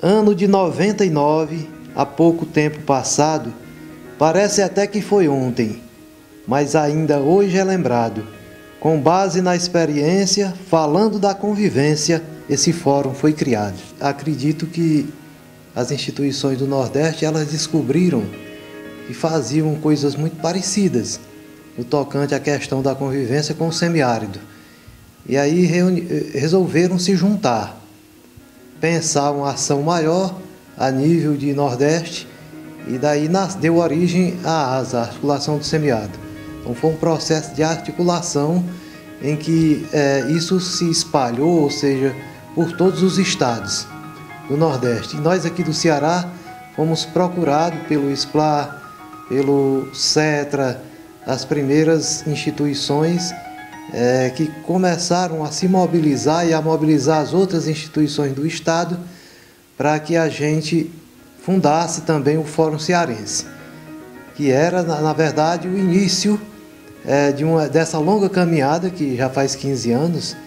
Ano de 99, há pouco tempo passado, parece até que foi ontem, mas ainda hoje é lembrado. Com base na experiência, falando da convivência, esse fórum foi criado. Acredito que as instituições do Nordeste, elas descobriram que faziam coisas muito parecidas no tocante à questão da convivência com o semiárido. E aí resolveram se juntar, pensar uma ação maior a nível de Nordeste, e daí deu origem à ASA, a Articulação do Semiárido. Então foi um processo de articulação em que isso se espalhou, ou seja, por todos os estados do Nordeste. E nós aqui do Ceará fomos procurados pelo SPLAR, pelo CETRA, as primeiras instituições que começaram a se mobilizar e a mobilizar as outras instituições do estado para que a gente fundasse também o Fórum Cearense, que era, na verdade, o início dessa longa caminhada que já faz 15 anos.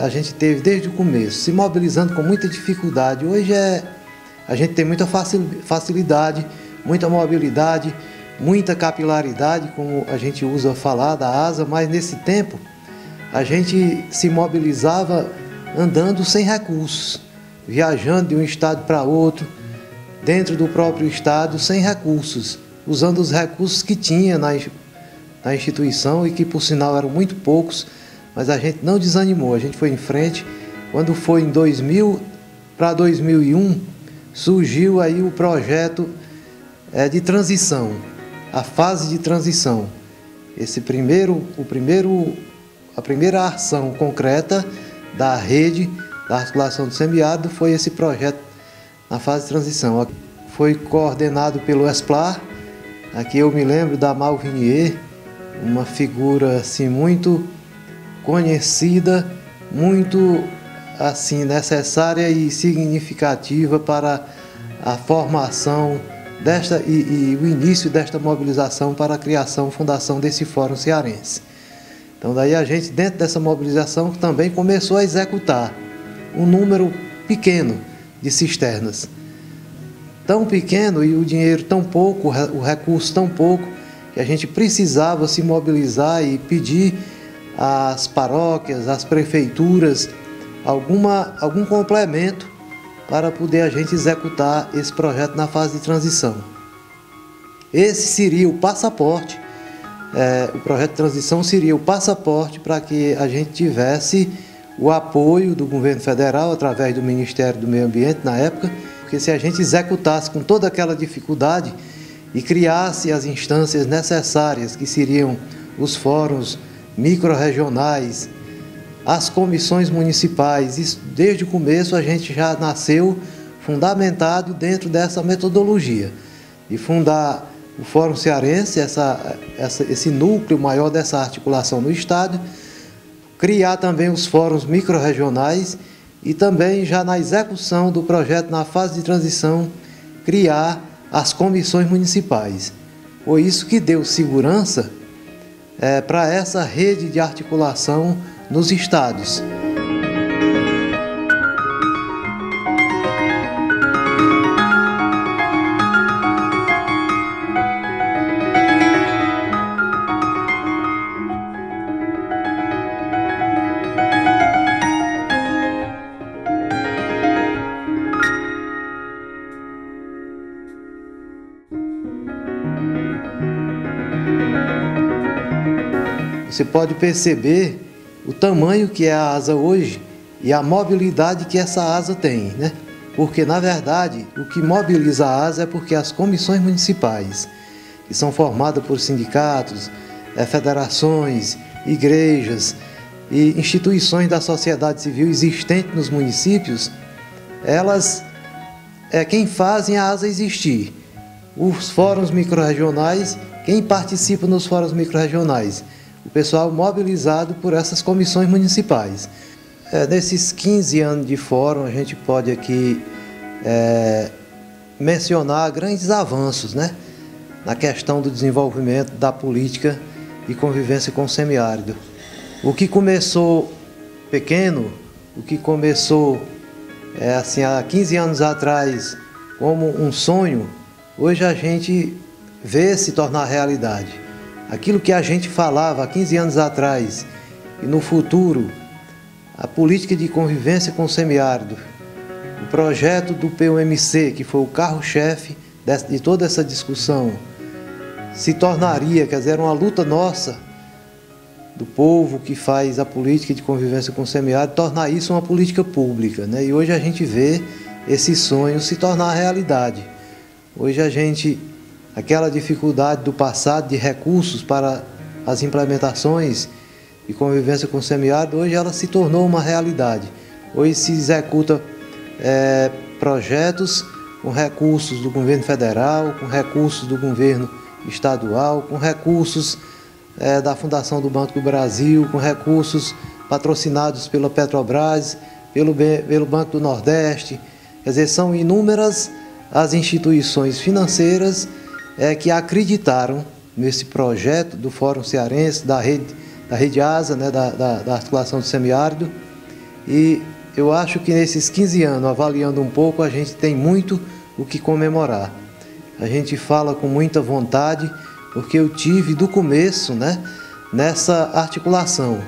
A gente teve desde o começo, se mobilizando com muita dificuldade. Hoje a gente tem muita facilidade, muita mobilidade, muita capilaridade, como a gente usa falar da ASA, mas nesse tempo a gente se mobilizava andando sem recursos, viajando de um estado para outro, dentro do próprio estado, sem recursos, usando os recursos que tinha na instituição e que, por sinal, eram muito poucos, mas a gente não desanimou, a gente foi em frente. Quando foi em 2000 para 2001, surgiu aí o projeto de transição, a fase de transição. A primeira ação concreta da rede da articulação do semiárido foi esse projeto na fase de transição. Foi coordenado pelo SPLAR. Aqui eu me lembro da Malvinier, uma figura assim muito conhecida, muito assim necessária e significativa para a formação e o início desta mobilização para a criação e fundação desse Fórum Cearense. Então daí a gente, dentro dessa mobilização, também começou a executar um número pequeno de cisternas. Tão pequeno e o dinheiro tão pouco, o recurso tão pouco, que a gente precisava se mobilizar e pedir às paróquias, às prefeituras, algum complemento para poder a gente executar esse projeto na fase de transição. Esse seria o passaporte, o projeto de transição seria o passaporte para que a gente tivesse o apoio do governo federal, através do Ministério do Meio Ambiente na época, porque se a gente executasse com toda aquela dificuldade e criasse as instâncias necessárias, que seriam os fóruns microrregionais, as comissões municipais, isso, desde o começo a gente já nasceu fundamentado dentro dessa metodologia de fundar o Fórum Cearense, esse núcleo maior dessa articulação no estado, criar também os fóruns microrregionais e também já na execução do projeto na fase de transição criar as comissões municipais. Foi isso que deu segurança para essa rede de articulação nos estados. Você pode perceber o tamanho que é a ASA hoje e a mobilidade que essa ASA tem, né? Porque, na verdade, o que mobiliza a ASA é porque as comissões municipais, que são formadas por sindicatos, federações, igrejas e instituições da sociedade civil existentes nos municípios, elas quem fazem a ASA existir. Os fóruns microrregionais, quem participa nos fóruns microrregionais? O pessoal mobilizado por essas comissões municipais. Nesses 15 anos de fórum, a gente pode aqui mencionar grandes avanços, né, na questão do desenvolvimento da política de convivência com o semiárido. O que começou pequeno, o que começou assim, há 15 anos atrás como um sonho, hoje a gente vê se tornar realidade. Aquilo que a gente falava há 15 anos atrás e no futuro, a política de convivência com o semiárido, o projeto do PUMC, que foi o carro-chefe de toda essa discussão, se tornaria, quer dizer, uma luta nossa, do povo que faz a política de convivência com o semiárido, tornar isso uma política pública, né? E hoje a gente vê esse sonho se tornar realidade. Hoje a gente, aquela dificuldade do passado de recursos para as implementações de convivência com o semiárido, hoje ela se tornou uma realidade. Hoje se executa projetos com recursos do governo federal, com recursos do governo estadual, com recursos da Fundação do Banco do Brasil, com recursos patrocinados pela Petrobras, pelo Banco do Nordeste. Quer dizer, são inúmeras as instituições financeiras que acreditaram nesse projeto do Fórum Cearense, da Rede ASA, né, da articulação do semiárido. E eu acho que nesses 15 anos, avaliando um pouco, a gente tem muito o que comemorar. A gente fala com muita vontade, porque eu tive do começo, né, nessa articulação.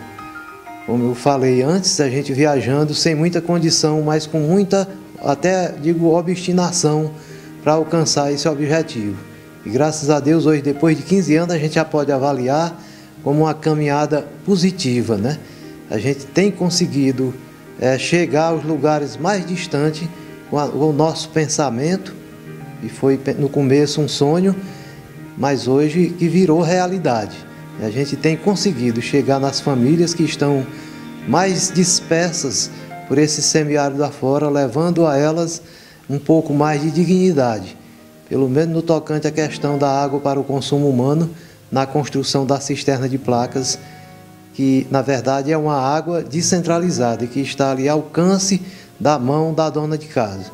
Como eu falei antes, a gente viajando sem muita condição, mas com muita, até digo, obstinação para alcançar esse objetivo. E graças a Deus, hoje, depois de 15 anos, a gente já pode avaliar como uma caminhada positiva, né? A gente tem conseguido chegar aos lugares mais distantes com o nosso pensamento, e foi no começo um sonho, mas hoje que virou realidade. A gente tem conseguido chegar nas famílias que estão mais dispersas por esse semiárido afora, levando a elas um pouco mais de dignidade, pelo menos no tocante à questão da água para o consumo humano, na construção da cisterna de placas, que na verdade é uma água descentralizada e que está ali ao alcance da mão da dona de casa.